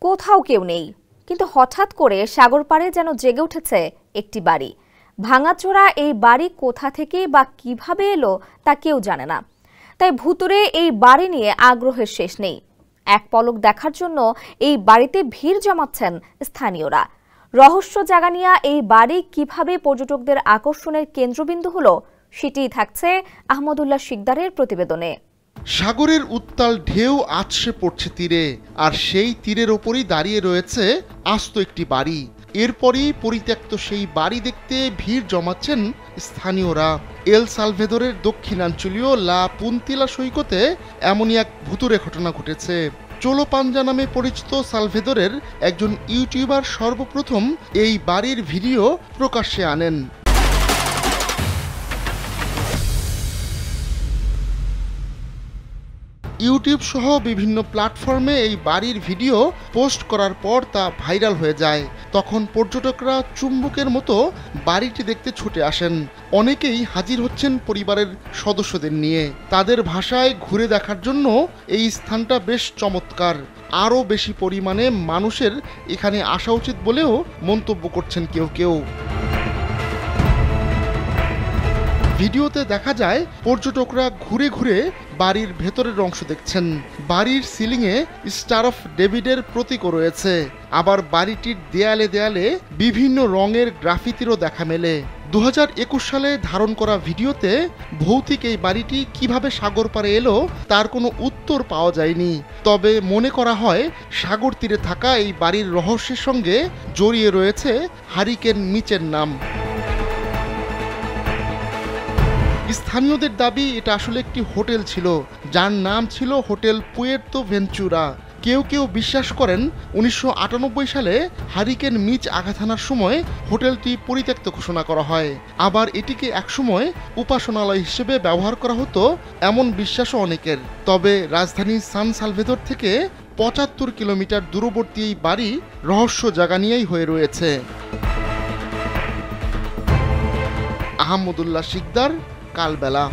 কোথাও কেউ নেই, কিন্তু হঠাৎ করে সাগর পাড়ে যেন জেগে উঠেছে একটি বাড়ি। ভাঙাচোরা এই বাড়ি কোথা থেকে বা কিভাবে এলো তা কেউ জানে না। তাই ভুতুড়ে এই বাড়ি নিয়ে আগ্রহের শেষ নেই। এক পলক দেখার জন্য এই বাড়িতে ভিড় জমাচ্ছেন স্থানীয়রা। রহস্য জাগানিয়া এই বাড়ি কিভাবে পর্যটকদের আকর্ষণের কেন্দ্রবিন্দু হলো, সেটিই থাকছে আহমদুল্লাহ শিকদারের প্রতিবেদনে। সাগরের উত্তাল ঢেউ আছড়ে পড়ছে তীরে, আর সেই তীরের ওপরই দাঁড়িয়ে রয়েছে আস্ত একটি বাড়ি। এরপরই পরিত্যক্ত সেই বাড়ি দেখতে ভিড় জমাচ্ছেন স্থানীয়রা। এল সালভেদরের দক্ষিণাঞ্চলীয় লা পুন্তিলা সৈকতে এমনই এক ভুতুড়ে ঘটনা ঘটেছে। চোলো পাঞ্জা নামে পরিচিত সালভেদরের একজন ইউটিউবার সর্বপ্রথম এই বাড়ির ভিডিও প্রকাশ্যে আনেন। ইউটিউব সহ বিভিন্ন প্ল্যাটফর্মে এই বাড়ির ভিডিও পোস্ট করার পর তা ভাইরাল হয়ে যায়। তখন পর্যটকরা চুম্বকের মতো বাড়িটি দেখতে ছুটে আসেন। অনেকেই হাজির হচ্ছেন পরিবারের সদস্যদের নিয়ে। তাদের ভাষায় ঘুরে দেখার জন্য এই স্থানটা বেশ চমৎকার, আরও বেশি পরিমাণে মানুষের এখানে আসা উচিত বলেও মন্তব্য করছেন কেউ কেউ। ভিডিওতে দেখা যায় পর্যটকরা ঘুরে ঘুরে বাড়ির ভেতরের অংশ দেখছেন। বাড়ির সিলিংয়ে স্টার অফ ডেভিডের প্রতীকও রয়েছে। আবার বাড়িটির দেয়ালে দেয়ালে বিভিন্ন রঙের গ্রাফিতিরও দেখা মেলে। 2021 সালে ধারণ করা ভিডিওতে ভৌতিক এই বাড়িটি কিভাবে সাগর পাড়ে এলো তার কোনো উত্তর পাওয়া যায়নি। তবে মনে করা হয় সাগর তীরে থাকা এই বাড়ির রহস্যের সঙ্গে জড়িয়ে রয়েছে হারিকেন মিচের নাম। স্থানীয়দের দাবি এটা আসলে একটি হোটেল ছিল, যার নাম ছিল হোটেল পুয়ের্তো ভেঞ্চুরা। কেউ কেউ বিশ্বাস করেন 1998 সালে হারিকেন মিচ আঘাত হানার সময় হোটেলটি পরিত্যক্ত ঘোষণা করা হয়। আবার এটিকে একসময় উপাসনালয় হিসেবে ব্যবহার করা হতো, এমন বিশ্বাসও অনেকের। তবে রাজধানী সান সালভেদর থেকে 75 কিলোমিটার দূরবর্তী এই বাড়ি রহস্য জাগানিয়াই হয়ে রয়েছে। আহমদুল্লাহ শিকদার, কালবেলা।